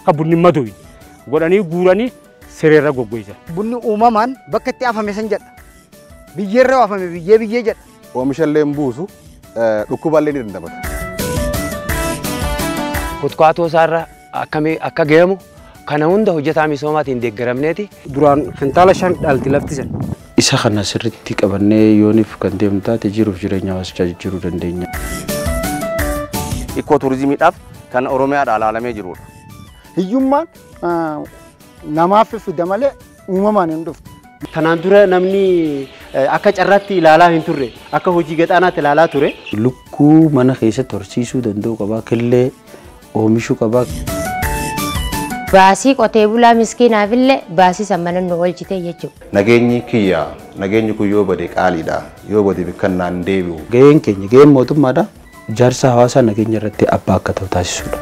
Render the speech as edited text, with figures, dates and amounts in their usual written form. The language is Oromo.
akka bunni maduun godhanii guuranii sireerra goggoysan. Bunni uumamaan bakka itti afame san jedha. Biyyeerra afame biyyee jedha. Oomishallee buusu dhukkuballee ni dandamata. Kutkaatoo isaarra akka geemu kana hunda hojjetaa misoomaatiin deeggaramneeti. Duraan kintaala 5 dhalti laftisan. Isa kana sirriitti qabannee yooniif kan deemnu taate jiruuf jireenya hawaasichaa jijjiiruu dandeenya. Ikooturizimiidhaaf kan Oromiyaadhaa ilaalamee jirudha. Hiyyummaan namaaf fida malee uumamaan hin dhuftu. Kanaan dura namni akka carraatti ilaalaa hin turre akka hojii gaxaanaatti ilaalaa ture. Lukkuu mana keessatti horsiisuu danda'u qabaa, killee oomishuu qabaa. Baasii qotee bulaa miskiinaaf illee baasii sammanan nu oolchite jechuudha. Nageenyi kiyyaa, nageenyi kun yoo bade qaaliidha, yoo bade bikkannaan deebi'u. Gaheen keenya, gaheen mootummaadha. Ijaarsa hawaasaa nageenya irratti abbaa akka ta'u taasisudha.